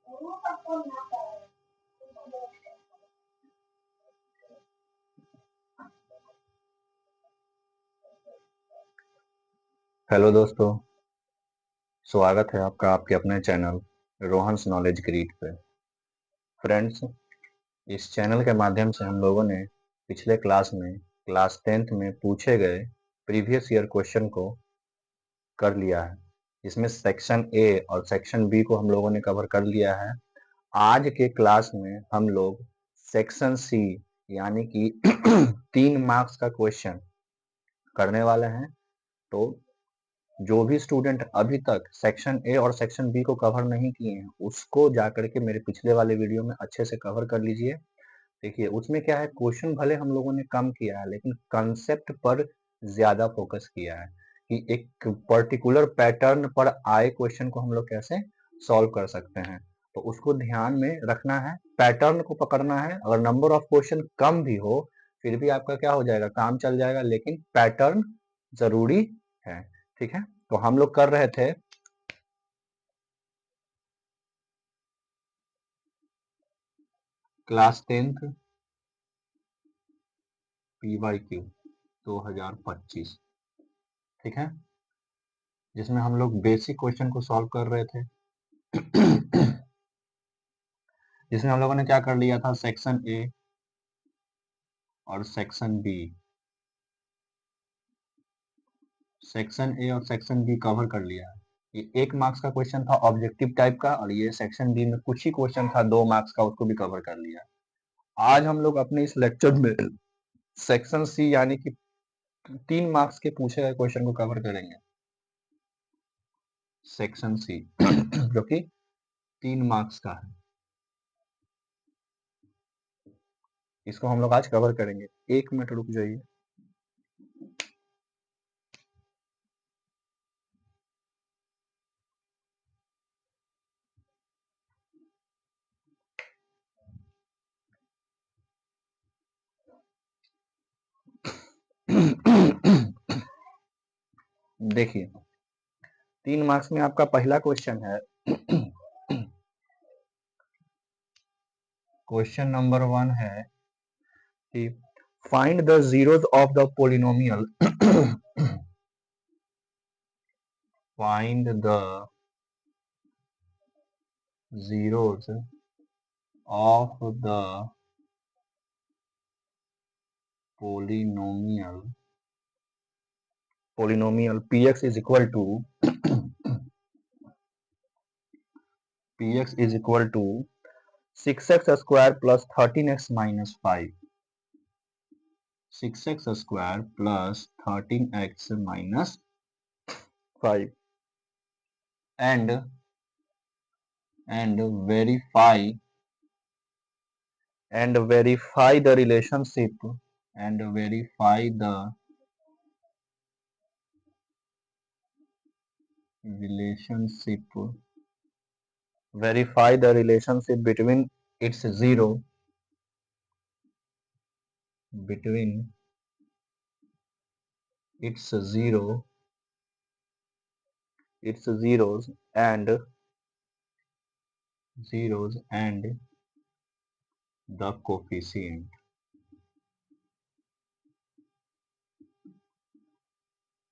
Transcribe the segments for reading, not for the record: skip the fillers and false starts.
Hello दोस्तों, स्वागत है आपका आपके अपने चैनल रोहन्स नॉलेज ग्रिड पे। फ्रेंड्स, इस चैनल के माध्यम से हम लोगों ने पिछले क्लास में क्लास 10th में पूछे गए प्रीवियस ईयर क्वेश्चन को कर लिया है। इसमें सेक्शन ए और सेक्शन बी को हम लोगों ने कवर कर लिया है। आज के क्लास में हम लोग सेक्शन सी यानी कि 3 मार्क्स का क्वेश्चन करने वाले हैं। तो जो भी स्टूडेंट अभी तक सेक्शन ए और सेक्शन बी को कवर नहीं किए हैं, उसको जाकर के मेरे पिछले वाले वीडियो में अच्छे से कवर कर लीजिए। देखिए, उसमें क्या है, क्वेश्चन भले हम लोगों ने कम किया है, लेकिन कंसेप्ट पर ज्यादा फोकस किया है कि एक पर्टिकुलर पैटर्न पर आए क्वेश्चन को हम लोग कैसे सॉल्व कर सकते हैं। तो उसको ध्यान में रखना है, पैटर्न को पकड़ना है। अगर नंबर ऑफ क्वेश्चन कम भी हो, फिर भी आपका क्या हो जाएगा, काम चल जाएगा, लेकिन पैटर्न जरूरी है। ठीक है, तो हम लोग कर रहे थे क्लास 10th PYQ 2025, ठीक है, जिसमें हम लोग बेसिक क्वेश्चन को सॉल्व कर रहे थे। जिसमें हम लोगों ने क्या कर लिया था, सेक्शन ए और सेक्शन बी, सेक्शन ए और सेक्शन बी कवर कर लिया है। ये 1 मार्क्स का क्वेश्चन था ऑब्जेक्टिव टाइप का, और ये सेक्शन बी में कुछ ही क्वेश्चन था 2 मार्क्स का, उसको भी कवर कर लिया। आज हम लोग अपने इस लेक्चर में सेक्शन सी यानी कि 3 मार्क्स के पूछे गए क्वेश्चन को कवर करेंगे। सेक्शन सी जो कि 3 मार्क्स का है, इसको हम लोग आज कवर करेंगे। 1 मिनट रुक जाइए। देखिए, 3 मार्क्स में आपका पहला क्वेश्चन है। क्वेश्चन नंबर 1 है कि find the zeros of the polynomial find the zeros of the polynomial px is equal to 6x square plus 13x minus 5, 6x square plus 13x minus 5, and verify the relationship between its zero between its zeros and the coefficient।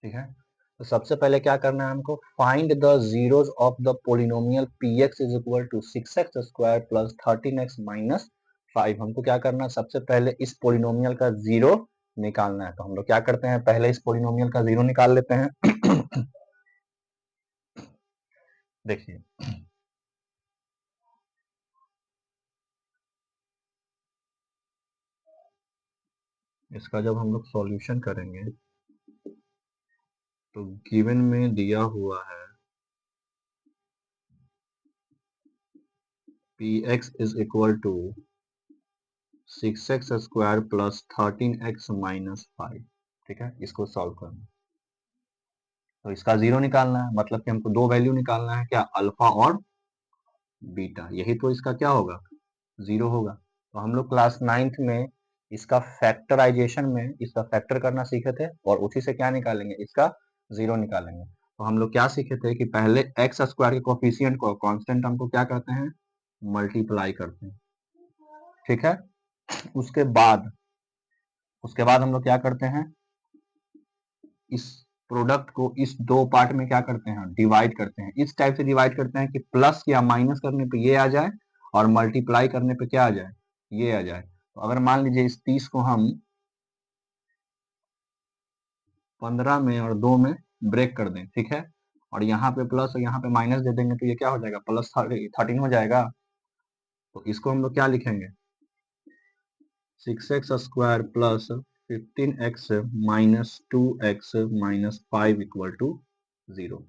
ठीक है, तो सबसे पहले क्या करना है हमको, find the zeros of the polynomial px is equal to 6x square plus 13x minus 5। हमको क्या करना है, सबसे पहले इस पोलिनोमियल का जीरो निकालना है। तो हम लोग क्या करते हैं, पहले इस पोलिनोमियल का जीरो निकाल लेते हैं। देखिए, इसका जब हम लोग सॉल्यूशन करेंगे तो गिवन में दिया हुआ है px is equal to 6x square plus 13x minus 5। ठीक है, इसको सॉल्व करना, तो इसका जीरो निकालना है, मतलब कि हमको 2 वैल्यू निकालना है, क्या, अल्फा और बीटा। यही तो इसका क्या होगा, जीरो होगा। तो हम लोग क्लास 9th में इसका फैक्टराइजेशन में इसका फैक्टर करना सीखे थे, और उसी से क्या निकालेंगे, इसका जीरो निकालेंगे। तो हम लोग क्या सीखे थे कि पहले एक्स स्क्वायर के कोफिशिएंट को, कांस्टेंट हमको क्या कहते हैं, मल्टीप्लाई करते हैं, ठीक है। उसके बाद हम लोग क्या करते हैं, इस प्रोडक्ट को इस दो पार्ट में क्या करते हैं, डिवाइड करते हैं। इस टाइप से डिवाइड करते हैं कि प्लस या माइनस करने पे ये आ जाए और मल्टीप्लाई करने पे क्या आ जाए, ये आ जाए। तो अगर मान लीजिए इस 30 को हम 15 में और 2 में ब्रेक कर दें, ठीक है, और यहाँ पे प्लस और यहाँ पे माइनस दे देंगे तो ये क्या हो जाएगा, प्लस 13 हो जाएगा। तो इसको हम लोग क्या लिखेंगे, 6x² plus 15x minus 2x minus 5 equal to 0।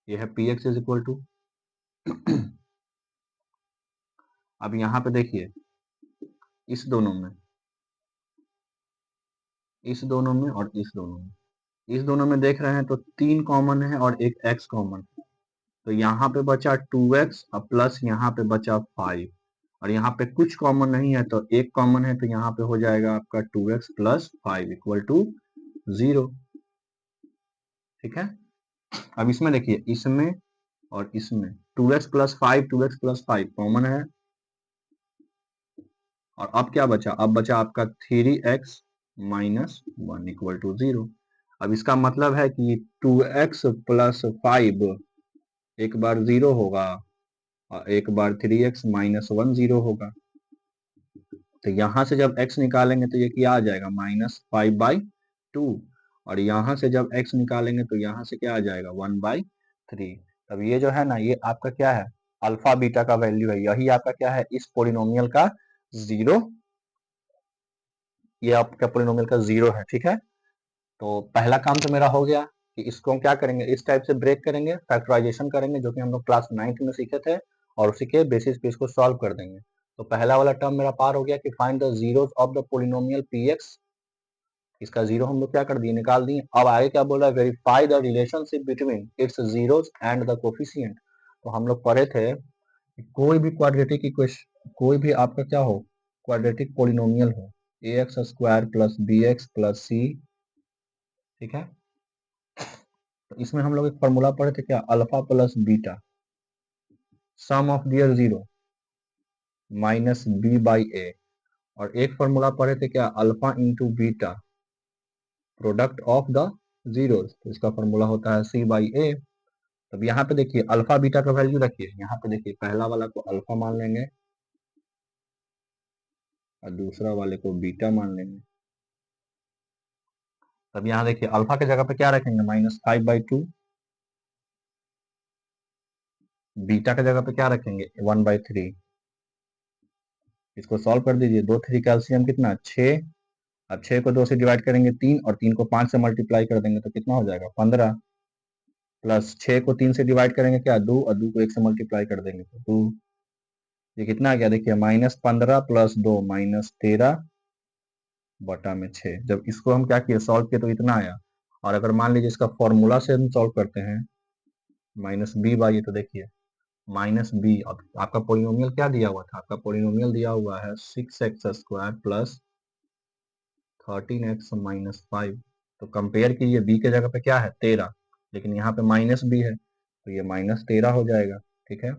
ये है px इज इक्वल टू। अब यहाँ पे देखिए इस दोनों में, इस दोनों में और इस दोनों में, इस दोनों में देख रहे हैं तो 3 कॉमन है और एक x कॉमन, तो यहाँ पे बचा 2x और प्लस यहाँ पे बचा 5, और यहाँ पे कुछ कॉमन नहीं है तो एक कॉमन है, तो यहाँ पे हो जाएगा आपका 2x प्लस 5 इक्वल टू 0, ठीक है। अब इसमें देखिए, इसमें और इसमें 2x plus 5, 2x plus 5 common है, और अब क्या बचा, अब बचा आपका 3x माइनस 1 इक्वल टू 0। अब इसका मतलब है कि 2x प्लस 5 एक बार 0 होगा और एक बार 3x माइनस 1 0 होगा। तो यहाँ से जब x निकालेंगे तो ये क्या आ जाएगा, -5/2, और यहाँ से जब x निकालेंगे तो यहाँ से क्या आ जाएगा, 1/3। तब ये जो है ना, ये आपका क्या है, अल्फा बीटा का वैल्यू है, यही आपका क्या है, इस पोलिनोमियल का जीरो, ये आपका पोलिनोमियल का जीरो है, ठीक है। तो पहला काम तो मेरा हो गया कि इसको हम क्या करेंगे, इस टाइप से ब्रेक करेंगे, फैक्टराइजेशन करेंगे, जो कि हम लोग क्लास 9th में सीखे थे, और उसी के बेसिस पे इसको सॉल्व कर देंगे। तो पहला वाला टर्म मेरा पार हो गया कि find the zeros of the polynomial px। इसका जीरो हम लोग क्या कर दिए, निकाल दिए। अब आगे क्या बोल रहा है, verify the relationship between its zeros and the coefficient. तो हम लोग पढ़े थे कि कोई भी क्वाड्रेटिक इक्वेशन, कोई भी आपका क्या हो, क्वाड्रेटिक पोलिनोमियल हो, ax² plus bx plus c, ठीक है। तो इसमें हम लोग एक फॉर्मूला पढ़े थे क्या, alpha plus beta, sum of their zero minus b/a, और एक फॉर्मूला पढ़े थे क्या, alpha into beta product of the zeros, तो इसका फॉर्मूला होता है c/a। तब यहाँ पे देखिए अल्फा बीटा का वैल्यू रखिए, यहाँ पे देखिए पहला वाला को अल्फा मान लेंगे और दूसरा वाले को बीटा मान लेंगे। तब यहाँ देखिए अल्फा के जगह पे क्या रखेंगे, -5/2, बीटा के जगह पे क्या रखेंगे, 1/3। इसको सॉल्व कर दीजिए, 2 3 कैल्सियम कितना, 6। अब 6 को 2 से डिवाइड करेंगे 3, और 3 को 5 से मल्टीप्लाई कर देंगे तो कितना हो जाएगा, 15, प्लस 6 को 3 से डिवाइड करेंगे क्या, 2, और 2 को 1 से मल्टीप्लाई कर देंगे तो 2। ये कितना आ गया, देखिए -15 प्लस 2 -13/6। जब इसको हम क्या किए, सॉल्व किए तो इतना आया। और अगर मान लीजिए इसका फॉर्मूला से हम सॉल्व करते हैं, -b/, तो देखिए -b, आपका पोलिनोमियल क्या दिया हुआ था, आपका पोलिनोमियल दिया हुआ है 6x² प्लस 13x माइनस 5। तो कंपेयर कीजिए, b के जगह पे क्या है, 13, लेकिन यहाँ पे -b है तो ये -13 हो जाएगा, ठीक है।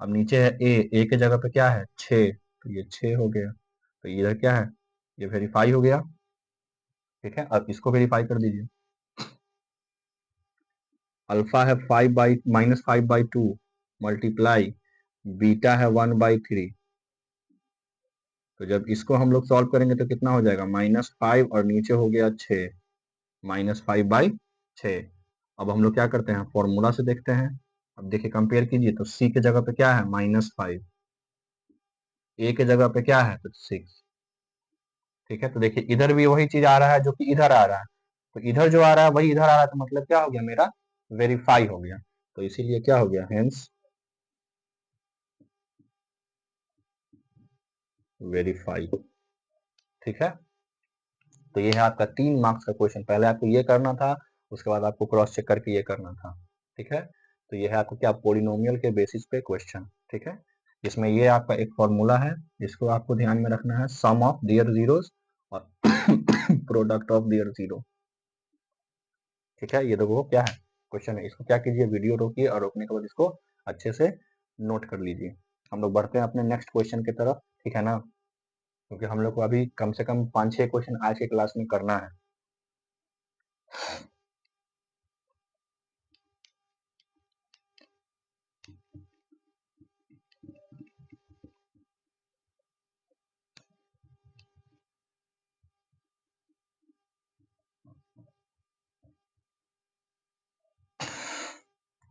अब नीचे है a के जगह पे क्या है, 6, तो ये 6 हो गया। तो इधर क्या है, ये वेरीफाई हो गया, ठीक है। अब इसको वेरीफाई कर दीजिए, अल्फा है -5/2 मल्टीप्लाई बीटा है 1/3। तो जब इसको हम लोग सॉल्व करेंगे तो कितना हो जाएगा, -5 और नीचे हो गया 6, -5/6। अब हम लोग क्या करते हैं, फॉर्मूला से देखते हैं। अब देखिए कंपेयर कीजिए, तो c के जगह पे क्या है, -5, a के जगह पे क्या है, तो 6, ठीक है। तो देखिए इधर भी वही चीज आ रहा है जो कि इधर आ रहा है, तो इधर जो आ रहा है वही इधर आ रहा है, तो मतलब क्या हो गया, मेरा वेरीफाई हो गया। तो इसीलिए क्या हो गया, हेंस वेरीफाई, ठीक है। तो ये है आपका 3 मार्क्स का क्वेश्चन। पहले आपको ये करना था, उसके बाद आपको क्रॉस चेक करके ये करना था, ठीक है। तो ये है आपको क्या, पोलिनोमियल के बेसिस पे क्वेश्चन, ठीक है। इसमें ये आपका एक फॉर्मूला है जिसको आपको ध्यान में रखना है, सम ऑफ देयर जीरोस और प्रोडक्ट ऑफ देयर जीरो, ठीक है। ये देखो क्या है, क्वेश्चन है। इसको क्या कीजिए, वीडियो रोकिए और रोकने के बाद इसको अच्छे से नोट कर लीजिए। हम लोग बढ़ते हैं अपने नेक्स्ट क्वेश्चन की तरफ, ठीक है ना, क्योंकि हम लोग को अभी कम से कम 5-6 क्वेश्चन आज के क्लास में करना है।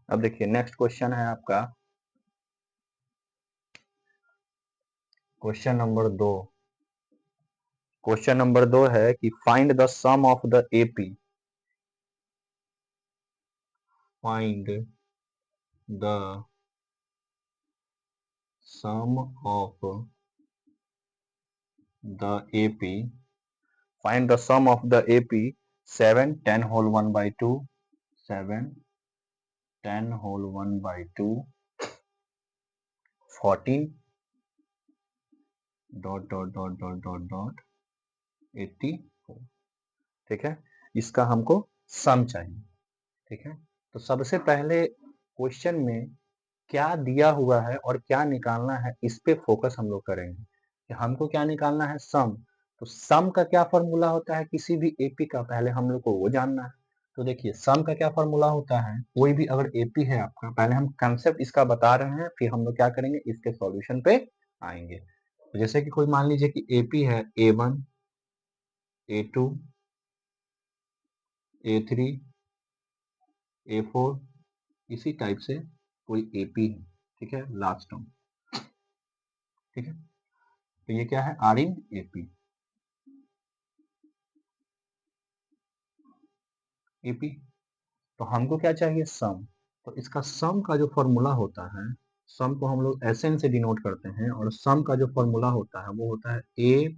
अब देखिए नेक्स्ट क्वेश्चन है आपका क्वेश्चन नंबर 2। क्वेश्चन नंबर 2 है कि find the sum of the AP, find the sum of the AP, find the sum of the AP 7 10 whole 1 by 2, 7 10 whole 1 by 2, 14 dot dot dot dot dot dot 84। ठीक है, इसका हमको सम चाहिए। ठीक है, तो सबसे पहले क्वेश्चन में क्या दिया हुआ है और क्या निकालना है, इस पे फोकस हम लोग करेंगे कि हमको क्या निकालना है, सम। तो सम का क्या फॉर्मूला होता है किसी भी एपी का, पहले हम लोग को वो जानना है। तो देखिए सम का क्या फॉर्मूला होता है, कोई भी अगर एपी है आपका, पहले हम कंसेप्ट इसका बता रहे हैं, फिर हम लोग क्या करेंगे, इसके सॉल्यूशन पे आएंगे। तो जैसे कि कोई मान लीजिए कि एपी है A1 A2 A3 A4, इसी टाइप से कोई एपी है, ठीक है, लास्ट टर्म। ठीक है, तो ये क्या है, आर इन एपी, एपी। तो हमको क्या चाहिए, सम। तो इसका सम का जो फॉर्मूला होता है, सम को हम लोग एस एन से डिनोट करते हैं, और सम का जो फॉर्मूला होता है वो होता है A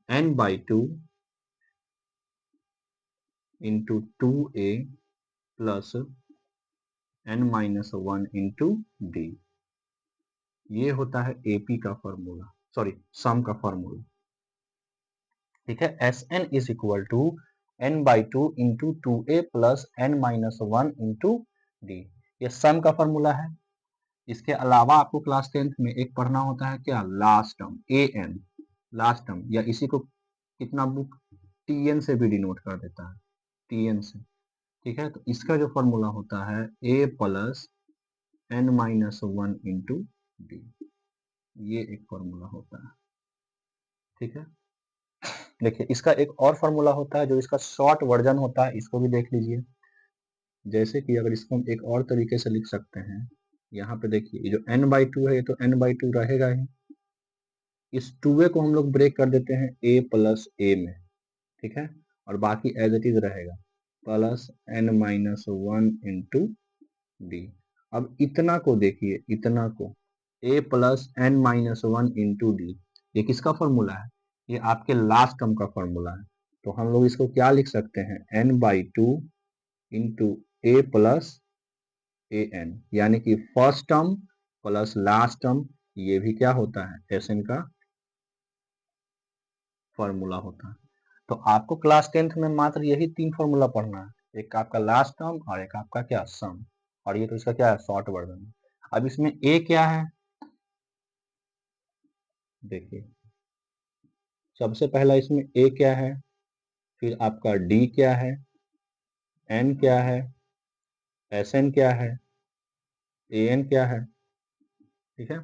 N by 2 into 2a plus N minus 1 into D. ये होता है एपी का फॉर्मूला, सॉरी सम का फॉर्मूला। ठीक है, S N is equal to N by 2 into 2a plus N minus 1 into D. ये सम का फॉर्मूला है। इसके अलावा आपको क्लास 10th में एक पढ़ना होता है क्या, last term, A N, last term, या इसी को कितना बुक टी एन से भी डिनोट कर देता है, टी एन से। ठीक है, तो इसका जो फॉर्मूला होता है A plus N minus 1 into D, ये एक फॉर्मूला होता है। ठीक है, देखिए इसका एक और फॉर्मूला होता है जो इसका शॉर्ट वर्जन होता है, इसको भी देख लीजिए। जैसे कि अगर इसको हम एक और तरीके से लिख सकते हैं, यहाँ पे देखिए ये जो n बाई 2 है, ये तो n बाई 2 रहेगा ही। इस 2a को हम लोग ब्रेक कर देते हैं a प्लस a में, ठीक है, और बाकी एज इट इज रहेगा plus n minus 1 into D. अब इतना को देखिए, इतना को a plus N minus 1 into D, ये किसका फॉर्मूला है, ये आपके लास्ट टर्म का फॉर्मूला है। तो हम लोग इसको क्या लिख सकते हैं, n by 2 into a plus A N, यानी कि first term plus last term, ये भी क्या होता है, एस एन का फॉर्मूला होता है। तो आपको क्लास 10th में मात्र यही 3 फॉर्मूला पढ़ना है, एक आपका लास्ट टर्म और एक आपका क्या, सम, और ये तो इसका क्या है, शॉर्ट वर्जन। अब इसमें ए क्या है, देखिए सबसे पहला इसमें ए क्या है, फिर आपका डी क्या है, एन क्या है, एस एन क्या है, ए एन क्या है। ठीक है,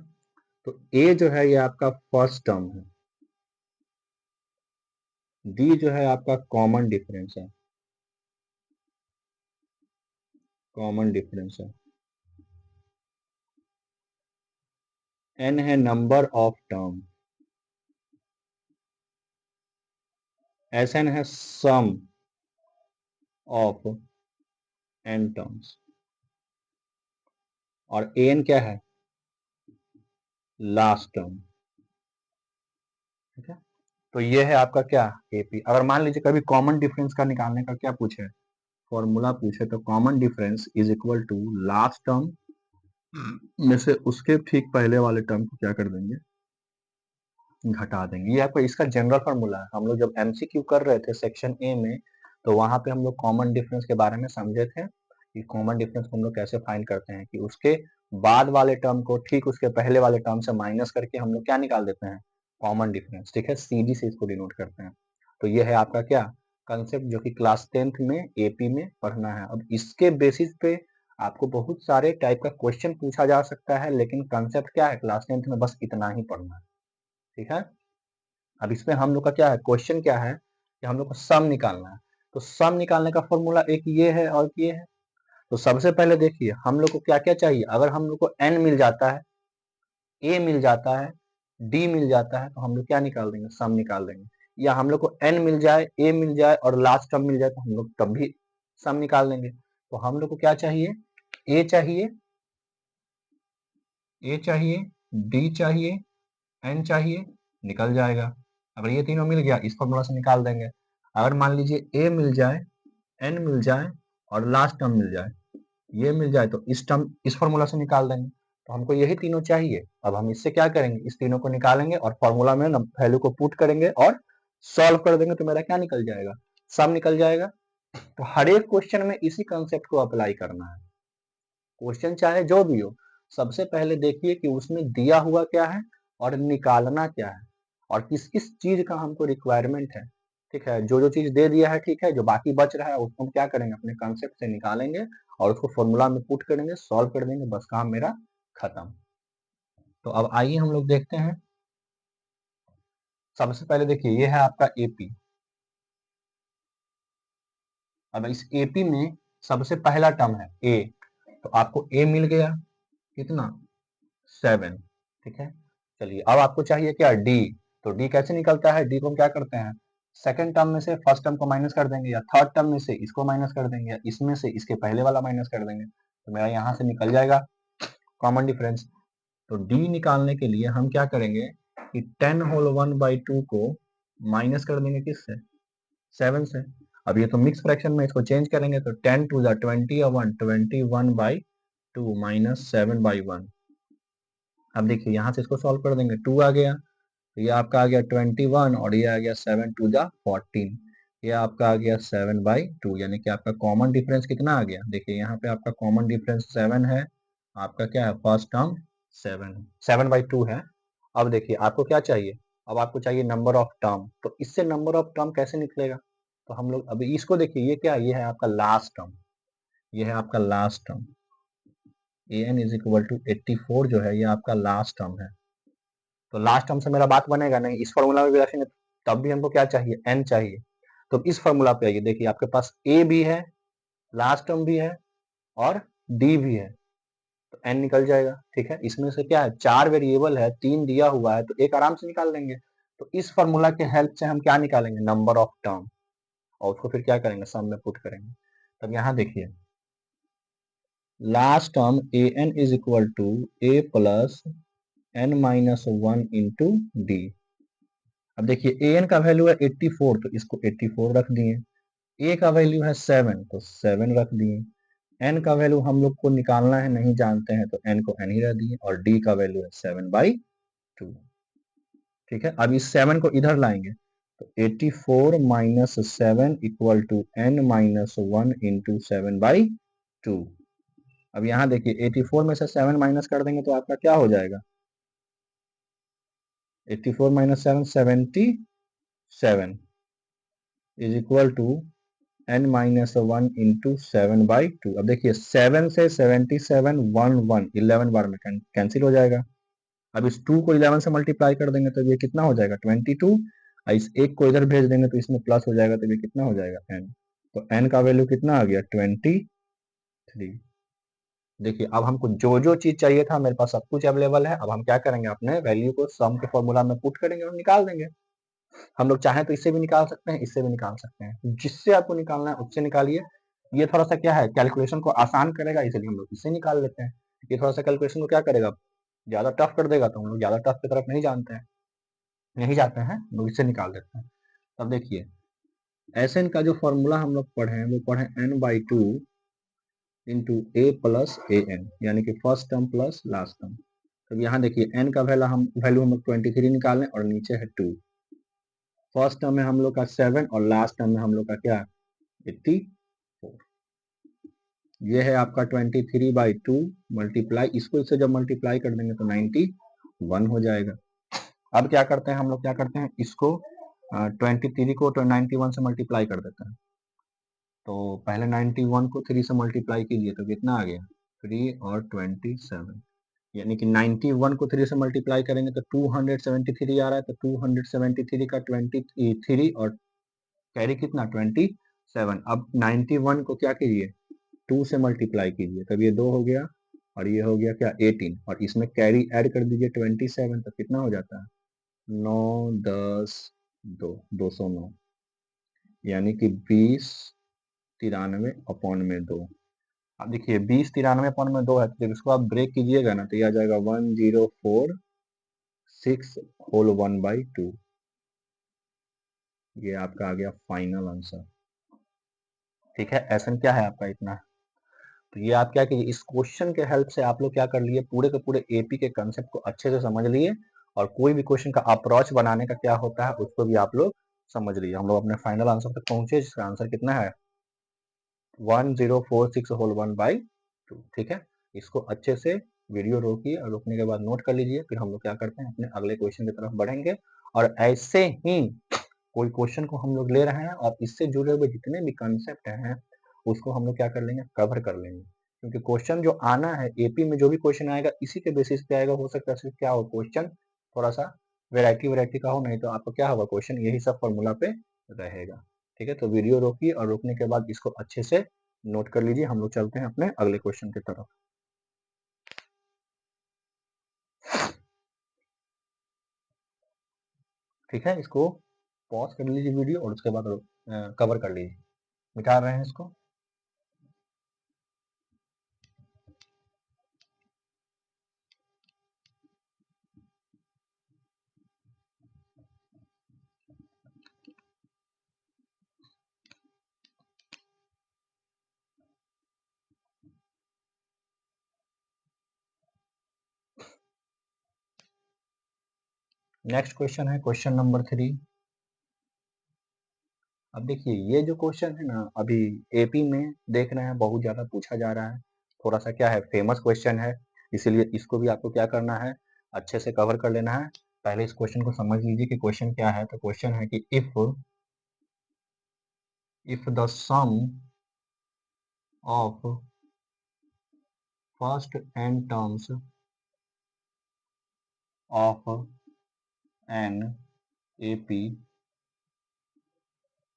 तो ए जो है ये आपका फर्स्ट टर्म है, डी जो है आपका कॉमन डिफरेंस है, कॉमन डिफरेंस है, एन है number of term, S N है सम ऑफ एन टर्म्स, और ए एन क्या है, लास्ट टर्म। ठीक है, तो ये है आपका क्या, एपी। अगर मान लीजिए कभी कॉमन डिफरेंस का निकालने का क्या पूछे, फॉर्मूला पूछे, तो common difference is equal to last term में से उसके ठीक पहले वाले टर्म को क्या कर देंगे, घटा देंगे। ये आपका इसका जनरल फॉर्मूला है। हम लोग जब एमसीक्यू कर रहे थे सेक्शन ए में, तो वहां पे हम लोग कॉमन डिफरेंस के बारे में समझे थे कि कॉमन डिफरेंस को हम लोग कैसे फाइंड करते हैं, कि उसके बाद वाले टर्म को ठीक उसके पहले वाले टर्म से माइनस करके हम लोग क्या निकाल देते हैं, कॉमन डिफरेंस। ठीक है, सीडी से इसको डिनोट करते हैं। तो ये है आपका क्या कंसेप्ट, जो कि क्लास 10th में एपी में पढ़ना है। अब इसके बेसिस पे आपको बहुत सारे टाइप का क्वेश्चन पूछा जा सकता है, लेकिन कंसेप्ट क्या है क्लास 10th में बस इतना ही पढ़ना है। ठीक है, अब इसमें हम लोग का क्या है, क्वेश्चन क्या है कि हम लोग को सम निकालना है। तो सम निकालने का फॉर्मूला एक ये है और ये है। तो सबसे पहले देखिए हम लोग को क्या क्या चाहिए। अगर हम लोग को n मिल जाता है, a मिल जाता है, d मिल जाता है, तो हम लोग क्या निकाल देंगे, सम निकाल देंगे। या हम लोग को n मिल जाए, a मिल जाए और लास्ट टर्म मिल जाए, तो हम लोग तब भी सम निकाल देंगे। तो हम लोग को क्या चाहिए, a चाहिए, d चाहिए, n चाहिए, निकल जाएगा। अगर ये तीनों मिल गया, इस फॉर्मूला से निकाल देंगे। अगर मान लीजिए a मिल जाए, n मिल जाए और लास्ट टर्म मिल जाए, ये मिल जाए, तो इस टर्म इस फॉर्मूला से निकाल देंगे। तो हमको यही तीनों चाहिए। अब हम इससे क्या करेंगे, इस तीनों को निकालेंगे और फॉर्मूला में वैल्यू को पुट करेंगे और सॉल्व कर देंगे, तो मेरा क्या निकल जाएगा, सम निकल जाएगा। तो हर एक क्वेश्चन में इसी कंसेप्ट को अप्लाई करना है। क्वेश्चन चाहे जो भी हो, सबसे पहले देखिए कि उसमें दिया हुआ क्या है और निकालना क्या है और किस किस चीज का हमको रिक्वायरमेंट है। ठीक है, जो जो चीज दे दिया है ठीक है, जो बाकी बच रहा है उसको हम क्या करेंगे, अपने कंसेप्ट से निकालेंगे और उसको फॉर्मूला में पुट करेंगे, सॉल्व कर देंगे, बस काम मेरा खत्म। तो अब आइए हम लोग देखते हैं। सबसे पहले देखिए ये है आपका एपी। अब इस एपी में सबसे पहला टर्म है ए। तो आपको ए मिल गया कितना, 7। ठीक है, चलिए अब आपको चाहिए क्या, डी। तो डी कैसे निकलता है, डी को हम क्या करते हैं, सेकंड टर्म में से फर्स्ट टर्म को माइनस कर देंगे, या थर्ड टर्म में से इसको माइनस कर देंगे, या इसमें से इसके पहले वाला माइनस कर देंगे, तो मेरा यहाँ से निकल जाएगा कॉमन डिफरेंस। तो डी निकालने के लिए हम क्या करेंगे कि 10 होल 1/2 को माइनस कर देंगे किससे, 7 से। अब ये तो मिक्स फ्रैक्शन में, इसको चेंज करेंगे तो 10 टू 20 और 1 21/2 माइनस 7/1। अब देखिए यहाँ से इसको सॉल्व कर देंगे, 2 आ गया, तो ये आपका आ गया 21 और ये आ गया 7 टू द 14। ये आपका आ गया 7/2, यानी कि आपका कॉमन डिफरेंस कितना आ गया, देखिए यहाँ पे आपका कॉमन डिफरेंस 7 है। आपका क्या है, फर्स्ट टर्म 7/2 है। अब देखिए आपको क्या चाहिए, अब आपको चाहिए नंबर ऑफ टर्म। तो इससे नंबर ऑफ टर्म कैसे निकलेगा, तो हम लोग अभी इसको देखिए, ये क्या, ये है आपका लास्ट टर्म, ये है आपका last term. an is equal to 84 जो है, ये आपका लास्ट टर्म है। तो लास्ट टर्म से मेरा बात बनेगा नहीं, इस फॉर्मूला में भी रखेंगे तब भी हमको क्या चाहिए, n चाहिए। तो इस फॉर्मूला पे आइए, देखिए आपके पास a भी है, लास्ट टर्म भी है और d भी है, तो n निकल जाएगा। ठीक है, इसमें से क्या है, 4 वेरिएबल है, 3 दिया हुआ है, तो एक आराम से निकाल लेंगे। तो इस फॉर्मूला के हेल्प से हम क्या निकालेंगे, नंबर ऑफ टर्म, और उसको फिर क्या करेंगे, सम में पुट करेंगे। तब यहाँ देखिए last term an is equal to a plus n minus 1 into D. अब देखिए an का वैल्यू है 84, तो इसको 84 रख दिए। a का वैल्यू है 7, तो 7 रख दिए। n का वैल्यू हम लोग को निकालना है, नहीं जानते हैं, तो n को n ही रख दिए। और d का वैल्यू है 7/2। ठीक है, अब इस 7 को इधर लाएंगे, तो 84 minus 7 equal to n minus 1 into 7/2। अब यहाँ देखिए 84 में से 7 माइनस कर देंगे तो आपका क्या हो जाएगा, 84 minus 7 77 is equal to n minus 1 into 7/2। अब देखिए 7 से 77 1 11 बार में कैंसिल हो जाएगा। अब इस 2 को 11 से मल्टीप्लाई कर देंगे तो ये कितना हो जाएगा, 22। और इस एक को इधर भेज देंगे तो इसमें प्लस हो जाएगा, तो ये कितना हो जाएगा, n। तो n का वैल्यू कितना आ गया, 23। देखिए अब हमको जो जो चीज चाहिए था मेरे पास सब कुछ अवेलेबल है। अब हम क्या करेंगे, अपने वैल्यू को सम के फॉर्मूला में पुट करेंगे और निकाल देंगे। हम लोग चाहें तो इससे भी निकाल सकते हैं, इससे भी निकाल सकते हैं, जिससे आपको निकालना है उससे निकालिए। ये थोड़ा सा क्या है, कैलकुलेशन को आसान करेगा, इसलिए हम लोग इससे निकाल लेते हैं। ये थोड़ा सा कैलकुलेशन को क्या करेगा, ज्यादा टफ कर देगा, तो हम लोग ज्यादा टफ की तरफ नहीं जानते हैं, नहीं जाते हैं, हम लोग इससे निकाल देते हैं। अब देखिए Sn का जो फॉर्मूला हम लोग पढ़े हैं, वो पढ़े n/2 into a plus an, यानी कि first term plus last term. तो यहाँ देखिए n का वैल्यू हम लोग 23 निकालें और नीचे है 2। फर्स्ट टर्म में हम लोग का 7 और लास्ट टर्म में हम लोग का क्या, 84। ये है आपका 23/2 मल्टीप्लाई, इसको इससे जब मल्टीप्लाई कर देंगे तो 91 हो जाएगा। अब क्या करते हैं हम लोग, क्या करते हैं इसको 23 को 91 से मल्टीप्लाई कर देते हैं। तो पहले 91 को 3 से मल्टीप्लाई कीजिए तो कितना आ गया 3 और 27, यानी कि 91 को 3 से मल्टीप्लाई करेंगे तो 273 आ रहा है। तो 273 का 23 और कैरी कितना 27। अब 91 को क्या कीजिए 2 से मल्टीप्लाई कीजिए, तब ये 2 हो गया और ये हो गया क्या 18, और इसमें कैरी ऐड कर दीजिए 27, तो कितना हो जाता है 9 10 2 209, यानी कि 2093/2। अब देखिए 2093/2 है, तो जब इसको आप ब्रेक कीजिएगा ना तो ये आ जाएगा 1046 होल 1/2। ये आपका आ गया फाइनल आंसर। ठीक है, एसन क्या है आपका इतना। तो ये आप क्या कीजिए, इस क्वेश्चन के हेल्प से आप लोग क्या कर लिए, पूरे के पूरे एपी के कंसेप्ट को अच्छे से समझ लिए, और कोई भी क्वेश्चन का अप्रोच बनाने का क्या होता है उसको भी आप लोग समझ लिए। हम लोग अपने फाइनल आंसर तक पहुंचे, जिसका आंसर कितना है 1046 होल 1/2। ठीक है, इसको अच्छे से वीडियो रोकिए और रोकने के बाद नोट कर लीजिए, फिर हम लोग क्या करते हैं अपने अगले क्वेश्चन की तरफ बढ़ेंगे। और ऐसे ही कोई क्वेश्चन को हम लोग ले रहे हैं और इससे जुड़े हुए जितने भी कंसेप्ट हैं उसको हम लोग क्या कर लेंगे, कवर कर लेंगे। क्योंकि क्वेश्चन जो आना है एपी में, जो भी क्वेश्चन आएगा इसी के बेसिस पे आएगा। हो सकता है सिर्फ क्या हो क्वेश्चन थोड़ा सा वेराइटी वेराइटी का हो, नहीं तो आपको क्या होगा क्वेश्चन यही सब फॉर्मूला पे रहेगा। ठीक है, तो वीडियो रोकिए और रोकने के बाद इसको अच्छे से नोट कर लीजिए। हम लोग चलते हैं अपने अगले क्वेश्चन की तरफ। ठीक है, इसको पॉज कर लीजिए वीडियो और उसके बाद कवर कर लीजिए। मिटा रहे हैं इसको। नेक्स्ट क्वेश्चन है क्वेश्चन नंबर 3। अब देखिए ये जो क्वेश्चन है ना, अभी एपी में देख रहे हैं बहुत ज्यादा पूछा जा रहा है, थोड़ा सा क्या है फेमस क्वेश्चन है, इसीलिए इसको भी आपको क्या करना है अच्छे से कवर कर लेना है। पहले इस क्वेश्चन को समझ लीजिए कि क्वेश्चन क्या है। तो क्वेश्चन है कि if the sum of first n terms of an AP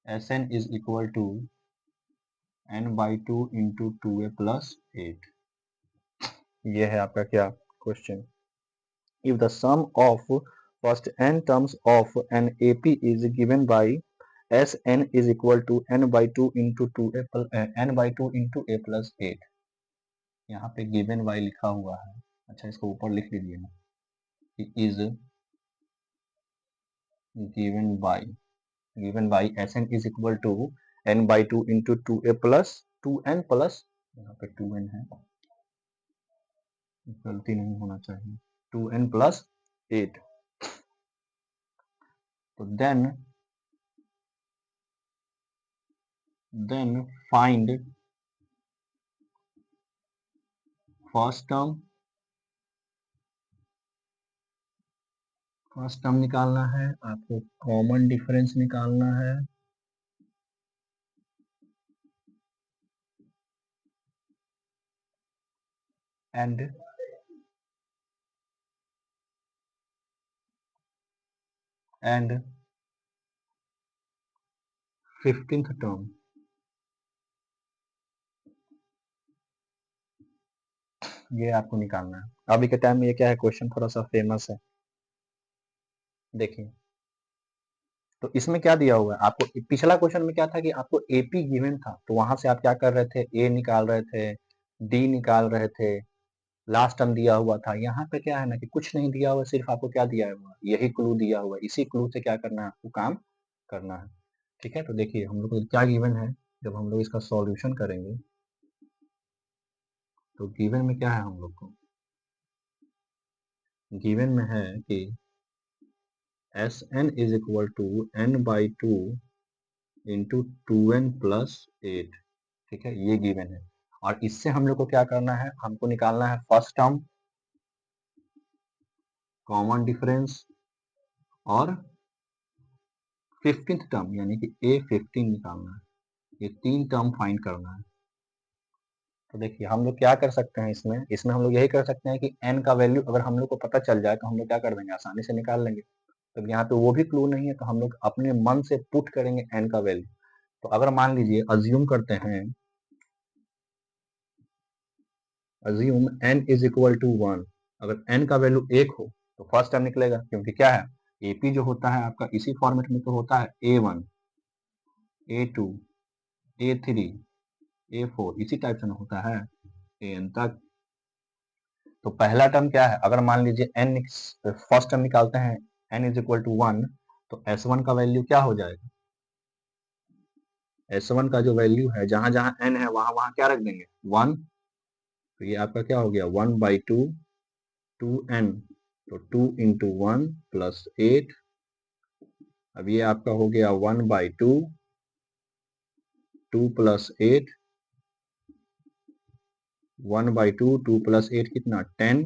Sn is equal to n/2 into 2a plus 8। ये है आपका क्या question. If the sum of first n terms of an AP is given by Sn is equal to n/2 into 2a n/2 into a plus 8। यहाँ पे given by लिखा हुआ है, अच्छा इसको ऊपर लिख लीजिए ना, is given by Sn is equal to n/2 into 2a plus 2n plus, यहाँ पे 2n है, गलती नहीं होना चाहिए, 2n plus 8। तो then find फर्स्ट टर्म निकालना है आपको, कॉमन डिफरेंस निकालना है, एंड एंड 15th टर्म। ये आपको निकालना है। अभी के टाइम में ये क्या है क्वेश्चन थोड़ा सा फेमस है। देखिए तो इसमें क्या दिया हुआ है आपको, पिछला क्वेश्चन में क्या था कि आपको एपी गिवन था, तो वहां से आप क्या कर रहे थे ए निकाल रहे थे, डी निकाल रहे थे, लास्ट टर्म दिया हुआ था। यहाँ पे क्या है ना कि कुछ नहीं दिया हुआ, सिर्फ आपको क्या दिया हुआ यही क्लू दिया हुआ, इसी क्लू से क्या करना है आपको काम करना है। ठीक है, तो देखिए हम लोग को क्या गिवन है, जब हम लोग इसका सॉल्यूशन करेंगे तो गिवन में क्या है, हम लोग को गिवन में है कि Sn is equal to n/2 into 2n plus 8। ठीक है, ये गिवन है। और इससे हम लोग को क्या करना है, हमको निकालना है फर्स्ट टर्म, कॉमन डिफरेंस और 15th टर्म यानी कि A15 निकालना है। ये 3 टर्म फाइंड करना है। तो देखिए हम लोग क्या कर सकते हैं, इसमें हम लोग यही कर सकते हैं कि n का वैल्यू अगर हम लोग को पता चल जाए तो हम लोग क्या कर देंगे, आसानी से निकाल लेंगे। तो यहाँ पे वो भी क्लू नहीं है तो हम लोग अपने मन से पुट करेंगे n का वैल्यू। तो अगर मान लीजिए अज्यूम करते हैं, assume n is equal to 1, अगर n का वैल्यू 1 हो तो फर्स्ट टर्म निकलेगा, क्योंकि क्या है AP जो होता है आपका इसी फॉर्मेट में तो होता है A1 A2 A3 A4, इसी टाइप से होता है AN तक। तो पहला टर्म क्या है, अगर मान लीजिए n फर्स्ट टर्म निकालते हैं n इज इक्वल टू 1, तो S1 का वैल्यू क्या हो जाएगा, S1 का जो वैल्यू है जहां जहां n है वहां वहां क्या रख देंगे 1। तो ये आपका क्या हो गया 1/2 2n, तो 2 इंटू 1 प्लस 8। अब ये आपका हो गया 1/2 2 प्लस 8, 1/2 2 प्लस 8 कितना 10,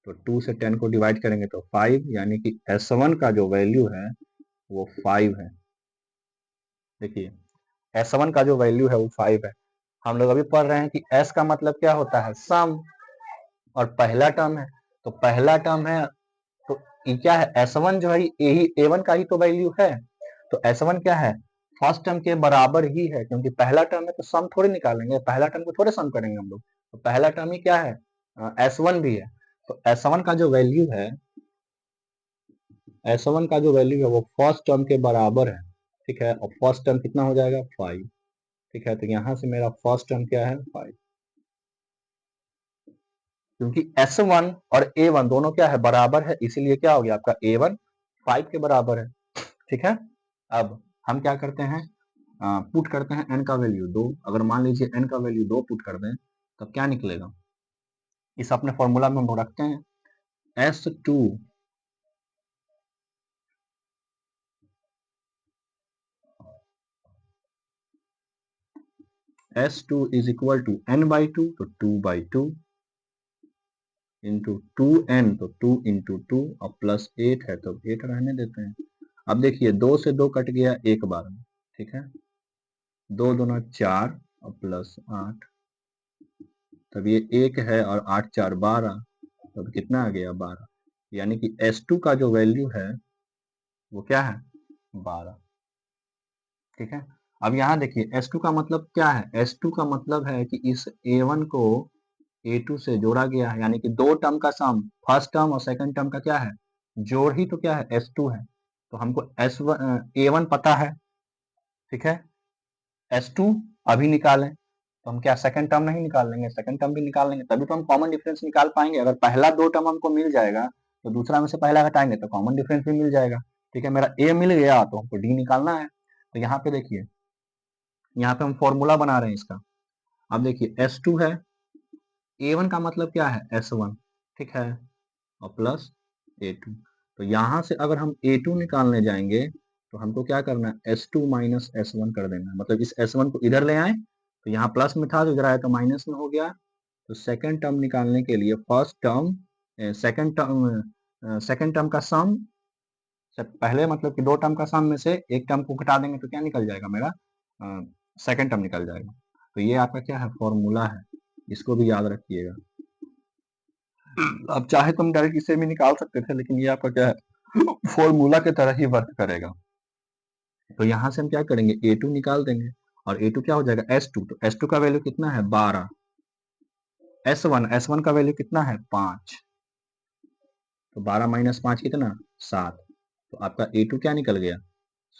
तो 2 से 10 को डिवाइड करेंगे तो 5, यानी कि S1 का जो वैल्यू है वो 5 है। देखिए S1 का जो वैल्यू है वो 5 है। हम लोग अभी पढ़ रहे हैं कि S का मतलब क्या होता है सम, और पहला टर्म है तो पहला टर्म है, तो ये क्या है S1 जो है यही A1 का ही तो वैल्यू है। तो S1 क्या है फर्स्ट टर्म के बराबर ही है, क्योंकि पहला टर्म है तो सम थोड़े निकालेंगे, पहला टर्म को थोड़े सम करेंगे हम लोग। तो पहला टर्म ही क्या है S1 भी है। तो S1 का जो वैल्यू है, S1 का जो वैल्यू है वो फर्स्ट टर्म के बराबर है, ठीक है। और फर्स्ट टर्म कितना हो जाएगा 5, ठीक है। तो यहाँ से मेरा फर्स्ट टर्म क्या है 5, क्योंकि S1 और A1 दोनों क्या है बराबर है, इसीलिए क्या हो गया आपका A1 5 के बराबर है, ठीक है। अब हम क्या करते हैं, पुट करते हैं n का वैल्यू 2। अगर मान लीजिए n का वैल्यू 2 पुट कर दें तब क्या निकलेगा, इस अपने फॉर्मूला में हम रखते हैं S2 S2 is equal to n/2, तो 2/2 इंटू 2n, तो 2 इंटू 2 और प्लस 8 है तो 8 रहने देते हैं। अब देखिए 2 से 2 कट गया एक बार में, ठीक है। 2 दूना 4 और प्लस 8, तब ये 1 है और 8 4 12, तब कितना आ गया 12, यानी कि S2 का जो वैल्यू है वो क्या है 12, ठीक है। अब यहाँ देखिए S2 का मतलब क्या है, S2 का मतलब है कि इस A1 को A2 से जोड़ा गया है, यानी कि दो टर्म का सम, फर्स्ट टर्म और सेकंड टर्म का क्या है जोड़ ही तो क्या है S2 है। तो हमको A1 पता है, ठीक है। S2 अभी निकालें तो हम क्या सेकंड टर्म नहीं निकाल लेंगे, सेकंड टर्म भी निकाल लेंगे, तभी तो हम कॉमन डिफरेंस निकाल पाएंगे। अगर पहला दो टर्म हमको मिल जाएगा तो दूसरा में से पहला घटाएंगे तो कॉमन डिफरेंस भी मिल जाएगा, ठीक है। मेरा A मिल गया तो हमको D निकालना है। तो यहाँ पे देखिए, यहाँ पे हम फॉर्मूला बना रहे हैं इसका। अब देखिए S2 है, A1 का मतलब क्या है S1, ठीक है, और प्लस A2। तो यहाँ से अगर हम A2 निकालने जाएंगे तो हमको क्या करना है S2 माइनस S1 कर देना है, मतलब इस S1 को इधर ले आए तो यहाँ प्लस में था तो इधर आया तो माइनस में हो गया। तो सेकंड टर्म निकालने के लिए फर्स्ट टर्म सेकंड टर्म का सम, पहले मतलब कि दो टर्म का सम में से एक टर्म को घटा देंगे तो क्या निकल जाएगा मेरा सेकंड टर्म निकल जाएगा। तो ये आपका क्या है फॉर्मूला है, इसको भी याद रखिएगा। अब चाहे तो हम डायरेक्ट इसे भी निकाल सकते थे, लेकिन ये आपका क्या है फॉर्मूला की तरह ही वर्क करेगा। तो यहाँ से हम क्या करेंगे A2 निकाल देंगे और A2 क्या हो जाएगा S2, तो S2 का वैल्यू कितना है 12, S1 का वैल्यू कितना है 5, तो 12 माइनस 5 कितना 7, तो आपका A2 क्या निकल गया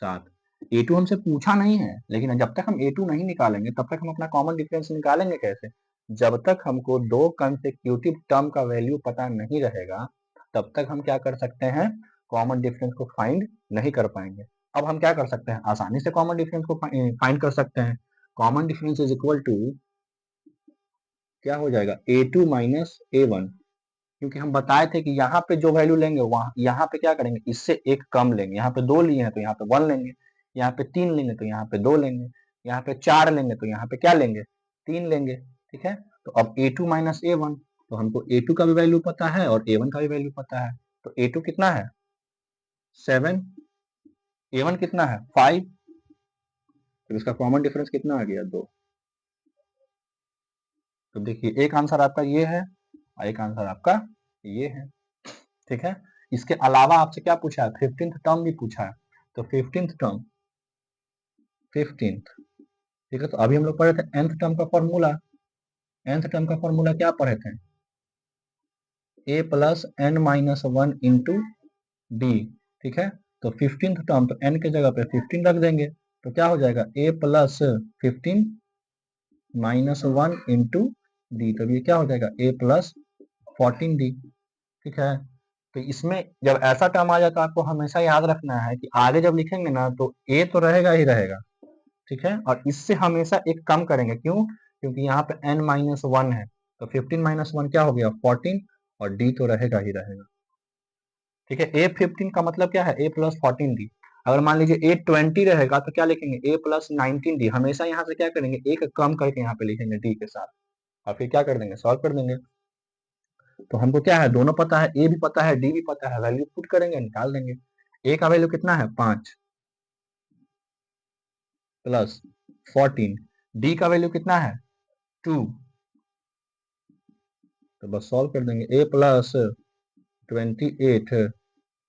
7। A2 हमसे पूछा नहीं है, लेकिन जब तक हम A2 नहीं निकालेंगे तब तक हम अपना कॉमन डिफरेंस निकालेंगे कैसे, जब तक हमको दो कंसेक्यूटिव टर्म का वैल्यू पता नहीं रहेगा तब तक हम क्या कर सकते हैं कॉमन डिफरेंस को फाइंड नहीं कर पाएंगे। अब हम क्या कर सकते हैं आसानी से कॉमन डिफरेंस को फाइंड कर सकते हैं। Common difference is equal to क्या हो जाएगा A2 माइनस A1, क्योंकि हम बताए थे कि यहाँ पे जो वैल्यू लेंगे वहां यहाँ पे क्या करेंगे इससे एक कम लेंगे, यहाँ पे 2 लिए हैं तो यहाँ पे 1 लेंगे, यहाँ पे 3 लेंगे तो यहाँ पे 2 लेंगे, यहाँ पे 4 लेंगे तो यहाँ पे क्या लेंगे 3 लेंगे, ठीक है। तो अब a2 माइनस a1, तो हमको a2 का भी वैल्यू पता है और a1 का भी वैल्यू पता है। तो a2 कितना है 7, a1 कितना है 5, तो इसका कॉमन डिफरेंस कितना आ गया 2। तो देखिए एक आंसर आपका ये है और एक आंसर आपका ये है। ठीक है। इसके अलावा आपसे क्या पूछा है, 15th टर्म भी पूछा है। तो 15th टर्म, 15th, ठीक है। तो अभी हम लोग पढ़े थे nth टर्म का फॉर्मूला। nth टर्म का फॉर्मूला क्या पढ़े थे, a plus N minus one into D. ठीक है। तो 15th टर्म, तो n के जगह पे 15 रख देंगे, तो क्या हो जाएगा a plus 15 minus one into D. तो ये क्या हो जाएगा a प्लस 14d। ठीक है। तो इसमें जब ऐसा टर्म आ जाए तो आपको हमेशा याद रखना है कि आगे जब लिखेंगे ना तो a तो रहेगा ही रहेगा। ठीक है। और इससे हमेशा एक कम करेंगे, क्यों, क्योंकि यहाँ पे n माइनस वन है। तो 15 माइनस वन क्या हो गया 14, और d तो रहेगा ही रहेगा। ठीक है। a 15 का मतलब क्या है a प्लस 14d। अगर मान लीजिए a 20 रहेगा तो क्या लिखेंगे a प्लस 19d। हमेशा यहाँ से क्या करेंगे एक कम करके यहाँ पे लिखेंगे d के साथ, और फिर क्या कर देंगे सॉल्व कर देंगे। तो हमको क्या है दोनों पता है, a भी पता है d भी पता है, वैल्यू पुट करेंगे निकाल देंगे। a का वैल्यू कितना है 5 प्लस 14, d का वैल्यू कितना है 2, तो बस सॉल्व कर देंगे। a प्लस 28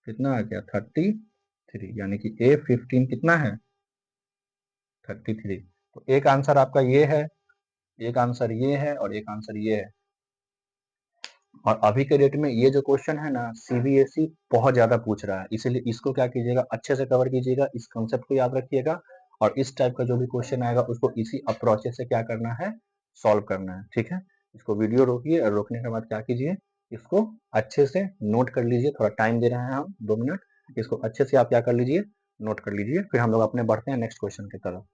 कितना आ गया 33, यानी कि a 15 कितना है 33। तो एक आंसर आपका ये है, एक आंसर ये है और एक आंसर ये है। और अभी के डेट में ये जो क्वेश्चन है ना सीबीएसई बहुत ज्यादा पूछ रहा है, इसीलिए इसको क्या कीजिएगा अच्छे से कवर कीजिएगा, इस कंसेप्ट को याद रखिएगा, और इस टाइप का जो भी क्वेश्चन आएगा उसको इसी अप्रोच से क्या करना है सॉल्व करना है। ठीक है। इसको वीडियो रोकिए और रोकने के बाद क्या कीजिए इसको अच्छे से नोट कर लीजिए। थोड़ा टाइम दे रहे हैं हम 2 मिनट, इसको अच्छे से आप क्या कर लीजिए नोट कर लीजिए, फिर हम लोग अपने बढ़ते हैं नेक्स्ट क्वेश्चन की तरफ।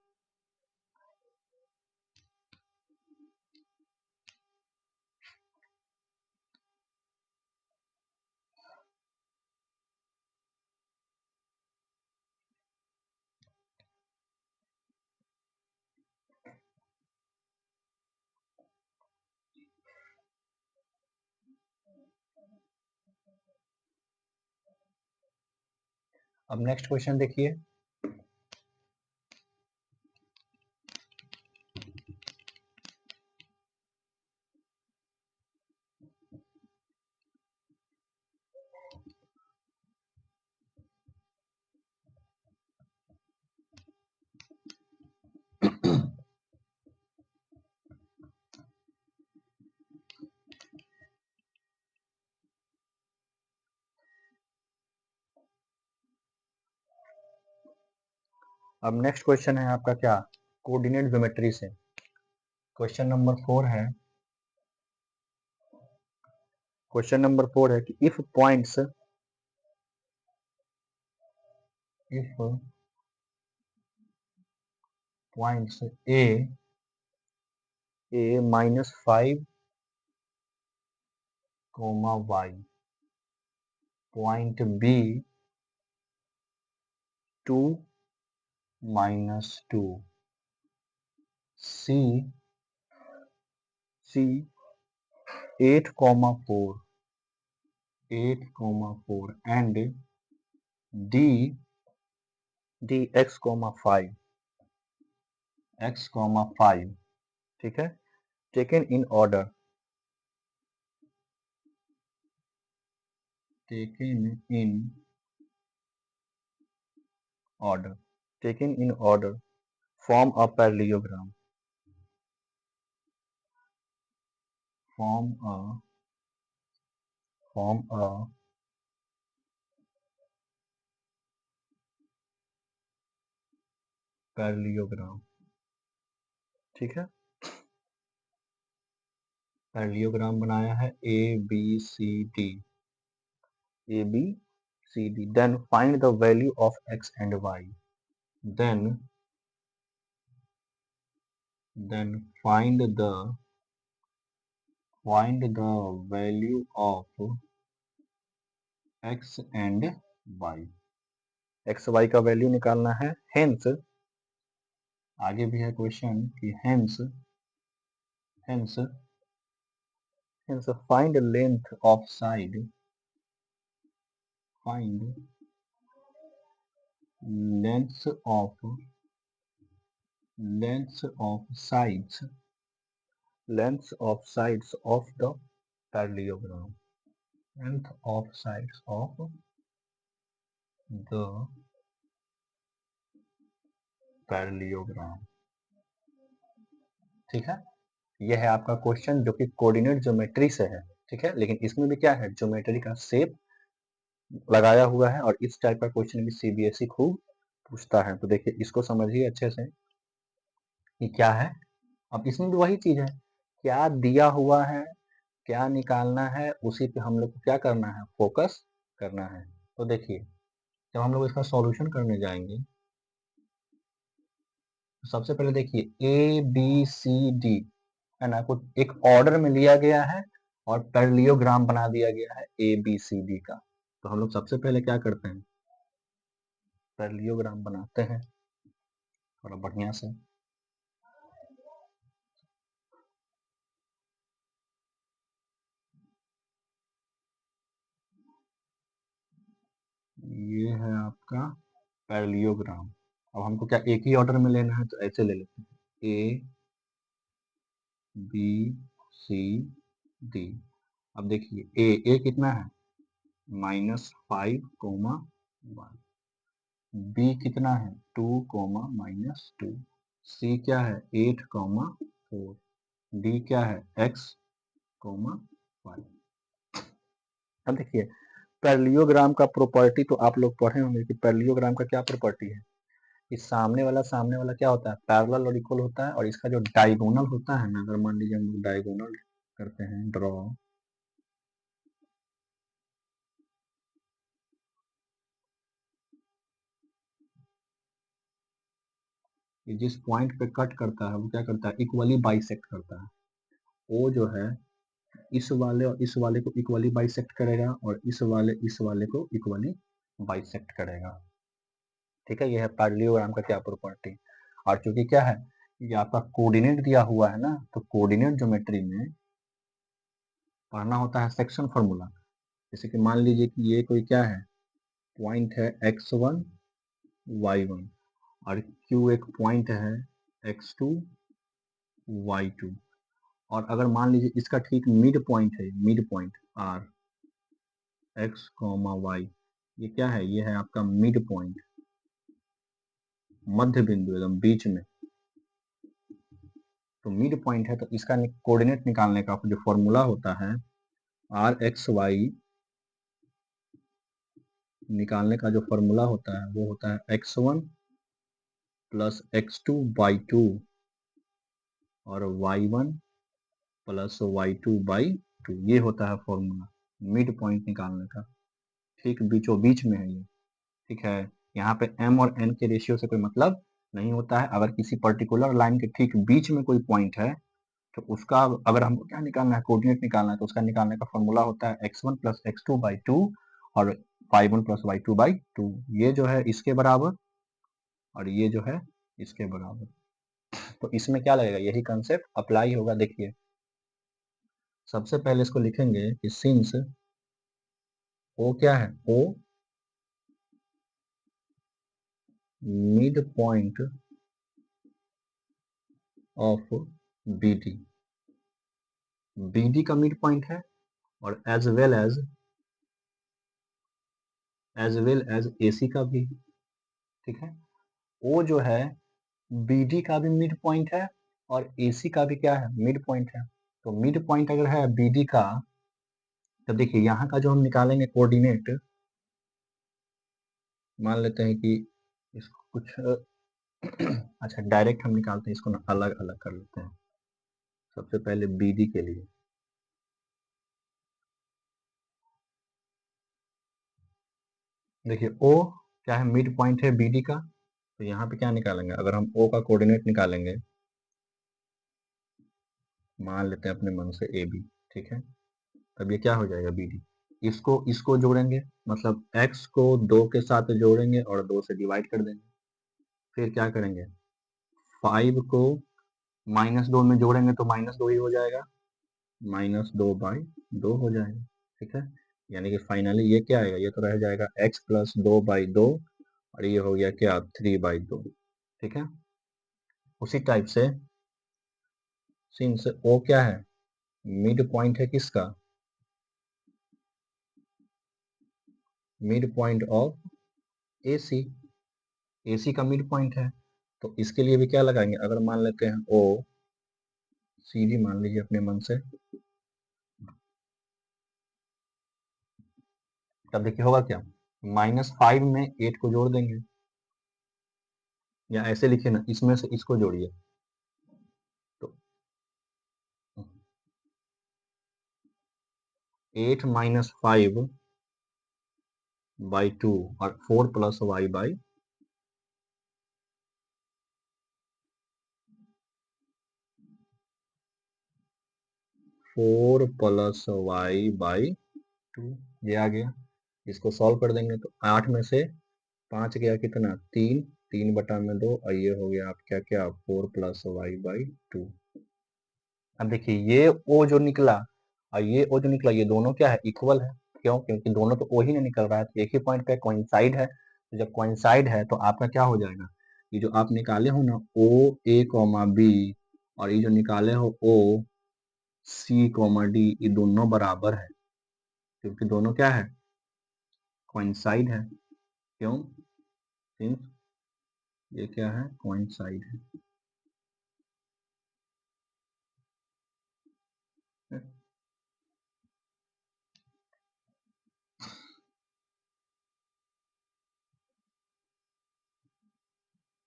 अब नेक्स्ट क्वेश्चन देखिए। अब नेक्स्ट क्वेश्चन है आपका क्या, कोऑर्डिनेट ज्योमेट्री से। क्वेश्चन नंबर 4 है, क्वेश्चन नंबर 4 है कि if points A minus 5 comma Y, point B 2 minus 2, C 8 4 and D x 5। ठीक है। Taken in order, taken in order, taken in order form a parallelogram, form a parallelogram. ठीक है। Parallelogram बनाया है A B C D, A B C D. Then find the value of x and Y, then find the value of x and y, X Y का value निकालना है। Hence आगे भी है क्वेश्चन कि hence hence find length of side, find length of sides, length of sides of the parallelogram, length of sides of the parallelogram। ठीक है, यह है आपका क्वेश्चन जो कि कोऑर्डिनेट ज्योमेट्री से है। ठीक है, लेकिन इसमें भी क्या है, ज्योमेट्री का शेप लगाया हुआ है और इस टाइप का क्वेश्चन भी सीबीएसई खूब पूछता है। तो देखिए इसको समझिए अच्छे से कि क्या है। अब इसमें भी वही चीज है, क्या दिया हुआ है, क्या निकालना है, उसी पे हम लोग को क्या करना है, फोकस करना है। तो देखिए जब हम लोग इसका सॉल्यूशन करने जाएंगे तो सबसे पहले देखिए ए बी सी डी है ना, कुछ एक ऑर्डर में लिया गया है और पैरेललोग्राम बना दिया गया है ए बी सी डी का। तो हम लोग सबसे पहले क्या करते हैं, पैरेललोग्राम बनाते हैं थोड़ा बढ़िया से। ये है आपका पैरेललोग्राम। अब हमको क्या एक ही ऑर्डर में लेना है, तो ऐसे ले लेते हैं ए बी सी डी। अब देखिए ए कितना है, -5, बी कितना है 2, -2, सी क्या है 8, 4, डी क्या है x, y। अब देखिए पैरेललोग्राम का प्रॉपर्टी तो आप लोग पढ़े होंगे कि पैरेललोग्राम का क्या प्रॉपर्टी है, कि सामने वाला क्या होता है, पैरेलल और इक्वल होता है, और इसका जो डायगोनल होता है ना, अगर मान लीजिए हम लोग डायगोनल करते हैं ड्रॉ, जिस पॉइंट पे कट करता है वो क्या करता है, इक्वली बाइसेक्ट करता है। वो जो है इस वाले और इस वाले को इक्वली बाइसेक्ट करेगा और इस वाले को इक्वली बाइसेक्ट करेगा। ठीक है, ये है पैरेललोग्राम का क्या प्रॉपर्टी। और चूंकि क्या है, ये आपका कोऑर्डिनेट दिया हुआ है ना, तो कोऑर्डिनेट ज्योमेट्री में पढ़ना होता है सेक्शन फॉर्मूला। जैसे कि मान लीजिए कि ये कोई क्या है, पॉइंट है x1 y1 और Q एक पॉइंट है x2 y2, और अगर मान लीजिए इसका ठीक मिड पॉइंट है, mid point r x, y, ये क्या है, ये है आपका मिड पॉइंट, मध्य बिंदु एकदम बीच में। तो मिड पॉइंट है तो इसका कोऑर्डिनेट निकालने का जो फॉर्मूला होता है, आर एक्स वाई निकालने का जो फॉर्मूला होता है वो होता है x1 प्लस x2/2 और y1 प्लस y2/2, ये होता है फॉर्मूला मिड पॉइंट निकालने का। ठीक बीचों बीच में है ये। ठीक है, यहाँ पे m और n के रेशियो से कोई मतलब नहीं होता है। अगर किसी पर्टिकुलर लाइन के ठीक बीच में कोई पॉइंट है तो उसका अगर हमको क्या निकालना है, कोऑर्डिनेट निकालना है, तो उसका निकालने का फॉर्मूला होता है x1 प्लस x2/2 और y1 प्लस y2/2। ये जो है इसके बराबर और ये जो है इसके बराबर। तो इसमें क्या लगेगा, यही कंसेप्ट अप्लाई होगा। देखिए सबसे पहले इसको लिखेंगे कि सिंस ओ क्या है, O mid point of BD, BD का मिड पॉइंट है और एज वेल एज एसी का भी। ठीक है, ओ जो है बीडी का भी मिड पॉइंट है और एसी का भी क्या है, मिड पॉइंट है। तो मिड पॉइंट अगर है बीडी का, तो देखिए यहाँ का जो हम निकालेंगे कोऑर्डिनेट, मान लेते हैं कि इसको कुछ अच्छा डायरेक्ट हम निकालते हैं, इसको ना अलग अलग कर लेते हैं। सबसे पहले बीडी के लिए देखिए ओ क्या है, मिड पॉइंट है बीडी का। तो यहाँ पे क्या निकालेंगे, अगर हम ओ का कोऑर्डिनेट निकालेंगे, मान लेते हैं अपने मन से ए बी। ठीक है, तब ये क्या हो जाएगा बीडी, इसको इसको जोड़ेंगे, मतलब x को 2 के साथ जोड़ेंगे और 2 से डिवाइड कर देंगे। फिर क्या करेंगे, 5 को -2 में जोड़ेंगे तो -2 ही हो जाएगा, -2/2 हो जाएगा। ठीक है, यानी कि फाइनली ये क्या आएगा, ये तो रह जाएगा x प्लस 2/2 और ये हो गया क्या 3/2। ठीक है, उसी टाइप से सिंस O क्या है, मिड पॉइंट है किसका, mid point of AC, AC का मिड पॉइंट है, तो इसके लिए भी क्या लगाएंगे, अगर मान लेते हैं O CD मान लीजिए अपने मन से, तब देखिए होगा क्या, -5 में 8 को जोड़ देंगे, या ऐसे लिखिए ना, इसमें से इसको जोड़िए, तो 8 - 5/2 और 4 + y/, 4 + y/2 ये आ गया। इसको सॉल्व कर देंगे तो 8 में से 5 गया कितना, 3, 3/2 और ये हो गया आपका क्या 4 + y/2। अब देखिए ये ओ जो निकला और ये ओ जो निकला, ये दोनों क्या है, इक्वल है। क्यों, क्योंकि दोनों तो ओ ही नहीं निकल रहा है, तो एक ही पॉइंट पे कोइंसाइड है, तो जब कोइंसाइड है तो आपका क्या हो जाएगा, ये जो आप निकाले हो ना ओ ए कॉमा बी और ये जो निकाले हो ओ सी कॉमा डी, ये दोनों बराबर है, क्योंकि दोनों क्या है, कोइंसाइड है। क्यों, सिंस ये क्या है, कोइंसाइड है।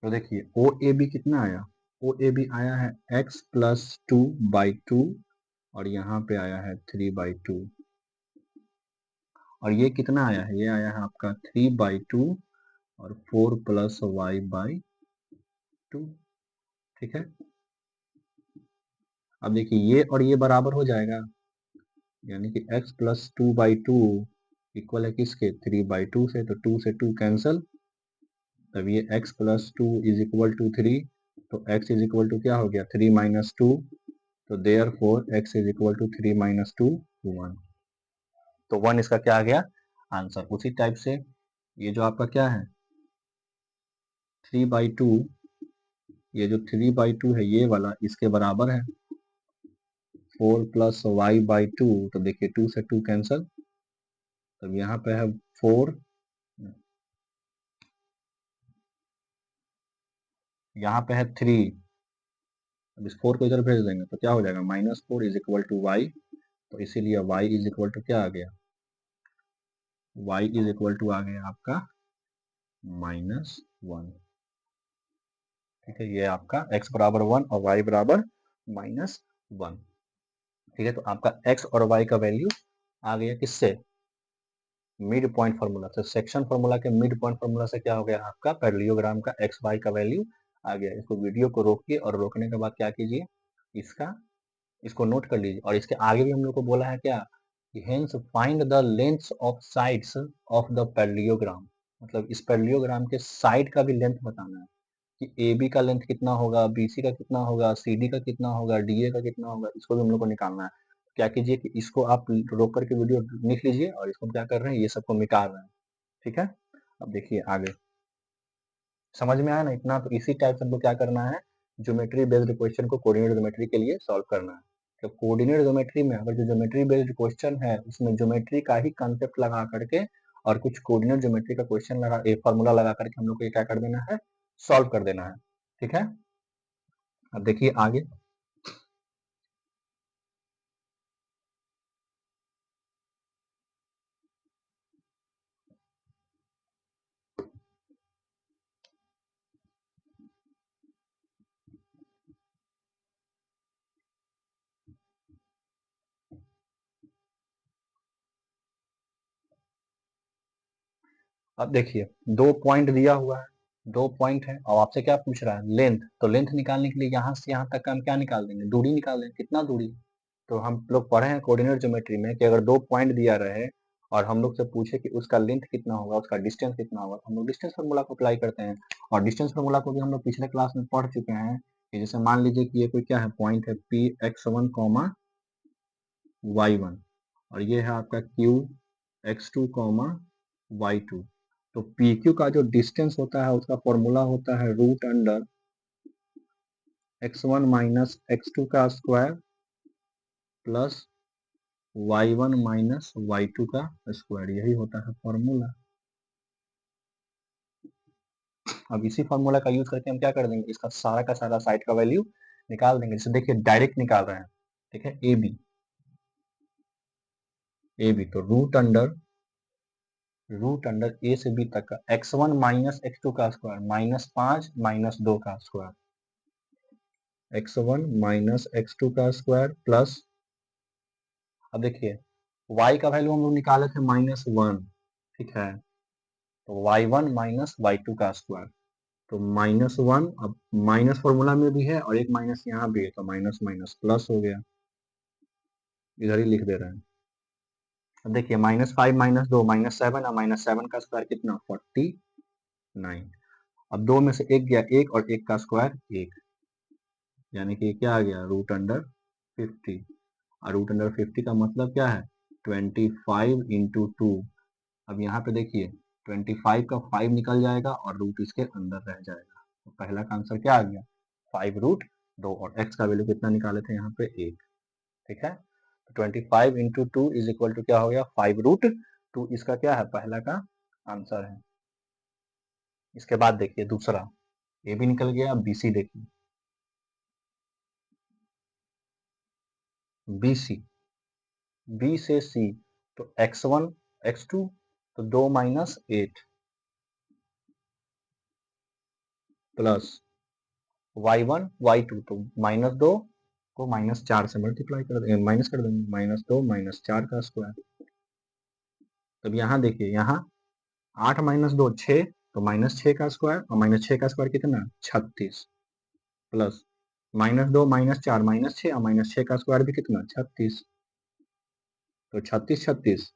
तो देखिए ओ ए बी कितना आया, ओ ए बी आया है x प्लस 2/2 और यहाँ पे आया है 3/2 और ये कितना आया है, ये आया है आपका 3/2 और 4 + y/2। ठीक है, अब देखिए ये और ये बराबर हो जाएगा, यानी कि x प्लस 2/2 इक्वल है किसके, 3/2 से, तो 2 से 2 कैंसल, तब ये x plus 2 is equal to 3, तो x इज इक्वल टू क्या हो गया 3 - 2, तो therefore x is equal to 3 - 2 1, तो 1 इसका क्या आ गया आंसर। उसी टाइप से ये जो आपका क्या है 3/2, ये जो 3/2 है ये वाला इसके बराबर है 4 + y/2, तो देखिए 2 से 2 कैंसल, तब यहाँ पे है 4, यहाँ पे है 3, अब इस 4 को इधर भेज देंगे तो क्या हो जाएगा -4 इज इक्वल टू y, तो इसीलिए y इज इक्वल टू क्या आ गया, y इज इक्वल टू आ गया आपका -1। ठीक है, ये आपका x बराबर 1 और y बराबर -1। ठीक है, तो आपका x और y का वैल्यू आ गया किससे, मिड पॉइंट फार्मूला से। सेक्शन फार्मूला के मिड पॉइंट फार्मूला से क्या हो गया आपका पैरेललोग्राम का x y का वैल्यू आ गया। इसको वीडियो को रोकिए और रोकने के बाद क्या कीजिए, इसका इसको नोट कर लीजिए, और इसके आगे भी हम लोग को बोला है क्या कि hence find the length of sides of the parallelogram, मतलब इस पैरेललोग्राम के साइड का भी लेंथ बताना है कि ए बी का लेंथ कितना होगा, बी सी का कितना होगा, सी डी का कितना होगा, डी ए का कितना होगा, इसको भी हम लोग को निकालना है। क्या कीजिए कि इसको आप रोक करके वीडियो लिख लीजिए और इसको क्या कर रहे हैं, ये सबको मिटा रहे हैं। ठीक है, अब देखिए आगे समझ में आया ना इतना, तो इसी टाइप से हमको क्या करना है, ज्योमेट्री बेस्ड क्वेश्चन को कोऑर्डिनेट ज्योमेट्री के लिए सॉल्व करना है। तो कोऑर्डिनेट ज्योमेट्री में अगर जो ज्योमेट्री बेस्ड क्वेश्चन है उसमें ज्योमेट्री का ही कंसेप्ट लगा करके और कुछ कोऑर्डिनेट ज्योमेट्री का क्वेश्चन लगा, एक फार्मूला लगा करके हम लोग को ये क्या कर देना है, सॉल्व कर देना है। ठीक है, अब देखिए आगे, अब देखिए 2 पॉइंट दिया हुआ है, 2 पॉइंट है और आपसे क्या पूछ रहा है, लेंथ। तो लेंथ निकालने के लिए यहाँ से यहाँ तक का हम क्या निकाल देंगे, दूरी निकाल देंगे, कितना दूरी। तो हम लोग पढ़े हैं कोऑर्डिनेट ज्योमेट्री में कि अगर 2 पॉइंट दिया रहे और हम लोग से पूछे कि उसका लेंथ कितना होगा, उसका डिस्टेंस कितना होगा, तो हम लोग डिस्टेंस फार्मूला को अप्लाई करते हैं। और डिस्टेंस फार्मूला को भी हम लोग पिछले क्लास में पढ़ चुके हैं कि जैसे मान लीजिए कि ये कोई क्या है, पॉइंट है पी x1 कॉमा y1 और ये है आपका क्यू x2 कॉमा y2। तो PQ का जो डिस्टेंस होता है उसका फॉर्मूला होता है root under x1 minus x2 का square plus y1 minus y2 का स्क्वायर, यही होता है फॉर्मूला। अब इसी फॉर्मूला का यूज करके हम क्या कर देंगे, इसका सारा का सारा साइड का वैल्यू निकाल देंगे। जैसे देखिए डायरेक्ट निकाल रहे हैं, ठीक है, ए बी तो रूट अंडर ए से बी तक का x1 माइनस x2 का स्क्वायर माइनस 5 माइनस 2 का स्क्वायर, x1 माइनस x2 का स्क्वायर प्लस, अब देखिए y का वैल्यू हम लोग निकाले थे -1, ठीक है, तो y1 माइनस y2 का स्क्वायर, तो -1, अब माइनस फॉर्मूला में भी है और एक माइनस यहाँ भी है, तो माइनस माइनस प्लस हो गया, इधर ही लिख दे रहे हैं। अब देखिए -5 -2 -7 और -7 का स्क्वायर कितना 49। अब दो में से एक गया एक और एक का स्क्वायर एक, यानी कि क्या आ गया रूट अंडर 50। और रूट अंडर 50 का मतलब क्या है 25 इंटू 2। अब यहाँ पे देखिए 25 का 5 निकल जाएगा और रूट इसके अंदर रह जाएगा, तो पहला का आंसर क्या आ गया 5 रूट 2 और x का वैल्यू कितना निकाले थे यहाँ पे 1, ठीक है। तो 25 इंटू 2 इज इक्वल टू क्या हो गया 5 रूट 2, इसका क्या है पहला का आंसर है। इसके बाद देखिए दूसरा, ए भी निकल गया, बी सी देखिए, बी सी, बी से सी, तो x1 x2 तो 2 माइनस 8 प्लस y1 y2 तो -2 को -4 से मल्टीप्लाई कर देंगे, माइनस कर देंगे, -2 -4 का स्क्वायर। तब यहाँ देखिए यहाँ 8 -2 6, तो -6 का स्क्वायर और -6 का स्क्वायर कितना 36 प्लस -2 -4 -6 और -6 का स्क्वायर भी कितना 36, तो 36 36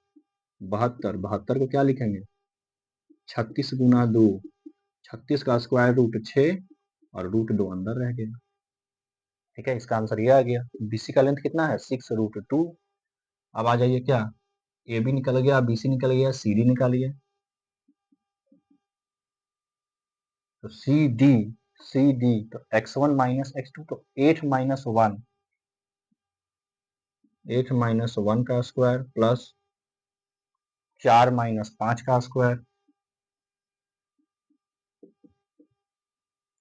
72, 72 को क्या लिखेंगे 36 गुना 2, 36 का स्क्वायर रूट 6 और रूट 2 अंदर रह गया, ठीक है, इसका आंसर ये आ गया। बीसी का लेंथ कितना है 6 रूट 2। अब आ जाइए क्या, ए बी निकल गया, बी सी निकल गया, सी डी निकालिए, तो सी डी तो x1 माइनस x2 तो 8 माइनस 1, 8 माइनस 1 का स्क्वायर प्लस 4 माइनस 5 का स्क्वायर।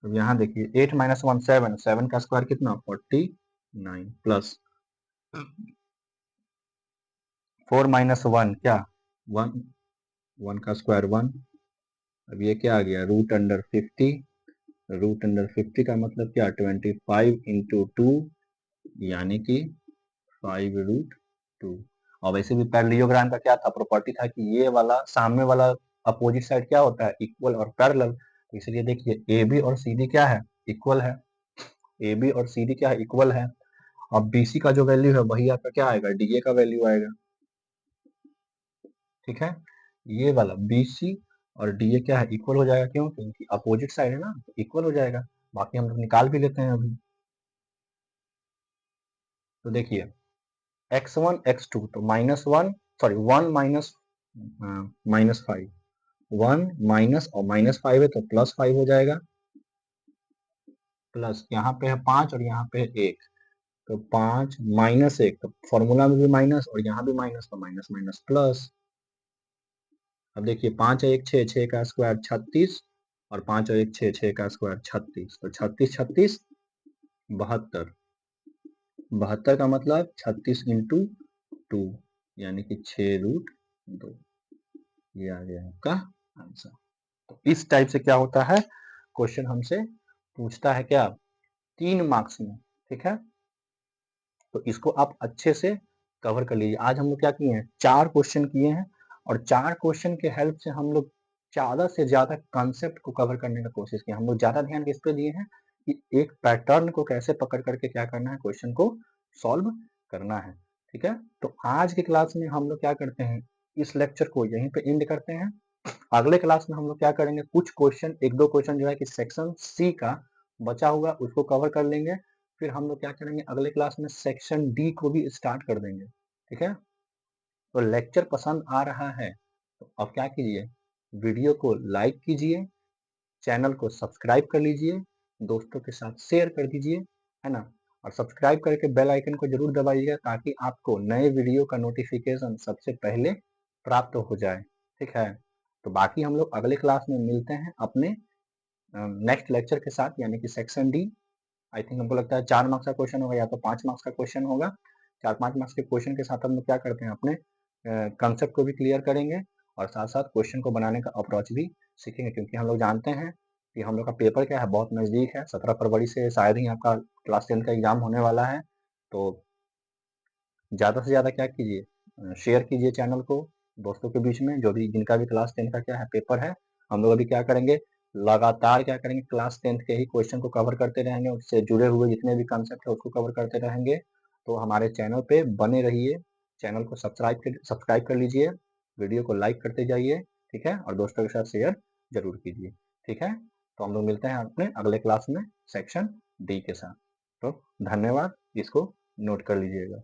तो यहाँ देखिए 8 माइनस 1 7, 7 का स्क्वायर कितना 49 प्लस 4 माइनस 1 क्या 1, 1 का स्क्वायर 1। अब ये क्या आ गया रूट अंडर 50, रूट अंडर 50 का मतलब क्या 25 इंटू 2 यानी कि 5 रूट 2। और वैसे भी पैरेललोग्राम का क्या था प्रॉपर्टी था कि ये वाला सामने वाला अपोजिट साइड क्या होता है इक्वल और पैरेलल, तो इसलिए देखिए ए बी और सी डी क्या है इक्वल है, ए बी और सी डी क्या है इक्वल है। अब बी सी का जो वैल्यू है वही आपका क्या आएगा डी ए का वैल्यू आएगा, ठीक है, ये वाला बी सी और डी ए क्या है इक्वल हो जाएगा, क्यों क्योंकि अपोजिट साइड है ना, इक्वल हो जाएगा। बाकी हम लोग निकाल भी लेते हैं अभी। तो देखिए x1 x2 तो -1 सॉरी 1 माइनस -5, 1 माइनस और -5 है तो +5 हो जाएगा, प्लस यहाँ पे है 5 और यहाँ पे है 1, तो 5 -1, तो फॉर्मूला में भी माइनस और यहाँ भी माइनस, तो माइनस माइनस प्लस। अब देखिए 5 और 1 6, 6 का स्क्वायर 36 और 5 और 1 6, 6 का स्क्वायर 36, तो 36 36 72, 72 का मतलब 36 इंटू 2 यानी कि 6 रूट 2, ये आ गया आपका आंसर। तो इस टाइप से क्या होता है क्वेश्चन हमसे पूछता है क्या 3 मार्क्स में, ठीक है, तो इसको आप अच्छे से कवर कर लीजिए। आज हम लोग क्या किए हैं 4 क्वेश्चन किए हैं और 4 क्वेश्चन के हेल्प से हम लोग ज्यादा से ज्यादा कॉन्सेप्ट को कवर करने का कोशिश किया। हम लोग ज्यादा ध्यान किस पे दिए हैं कि एक पैटर्न को कैसे पकड़ करके क्या करना है क्वेश्चन को सॉल्व करना है, ठीक है। तो आज की क्लास में हम लोग क्या करते हैं इस लेक्चर को यहीं पे एंड करते हैं। अगले क्लास में हम लोग क्या करेंगे कुछ क्वेश्चन एक दो क्वेश्चन जो है कि सेक्शन सी का बचा हुआ उसको कवर कर लेंगे। फिर हम लोग क्या करेंगे, अगले क्लास में सेक्शन डी को भी स्टार्ट कर देंगे। ठीक है, तो लेक्चर पसंद आ रहा है तो अब क्या कीजिए, वीडियो को लाइक कीजिए, चैनल को सब्सक्राइब कर लीजिए, दोस्तों के साथ शेयर कर दीजिए, है ना। और सब्सक्राइब करके बेल आइकन को जरूर दबाइएगा ताकि आपको नए वीडियो का नोटिफिकेशन सबसे पहले प्राप्त हो जाए। ठीक है, तो बाकी हम लोग अगले क्लास में मिलते हैं अपने नेक्स्ट लेक्चर के साथ, यानी कि सेक्शन डी। आई थिंक हमको लगता है 4 मार्क्स का क्वेश्चन होगा या तो 5 मार्क्स का क्वेश्चन होगा। 4-5 मार्क्स के क्वेश्चन के साथ हम लोग क्या करते हैं, अपने कंसेप्ट को भी क्लियर करेंगे और साथ-साथ क्वेश्चन को बनाने का अप्रोच भी सीखेंगे, क्योंकि हम लोग जानते हैं कि हम लोग का पेपर क्या है, बहुत नज़दीक है। 17 फरवरी से शायद ही आपका क्लास 10 का एग्जाम होने वाला है। तो ज़्यादा से ज़्यादा क्या कीजिए, शेयर कीजिए चैनल को दोस्तों के बीच में, जो भी जिनका भी क्लास 10 का क्या है पेपर है। हम लोग अभी क्या करेंगे, लगातार क्या करेंगे, क्लास 10 के ही क्वेश्चन को कवर करते रहेंगे, उससे जुड़े हुए जितने भी कंसेप्ट है उसको कवर करते रहेंगे। तो हमारे चैनल पे बने रहिए, चैनल को सब्सक्राइब कर लीजिए, वीडियो को लाइक करते जाइए। ठीक है, और दोस्तों के साथ शेयर जरूर कीजिए। ठीक है, तो हम लोग मिलते हैं अपने अगले क्लास में सेक्शन डी के साथ। तो धन्यवाद, इसको नोट कर लीजिएगा।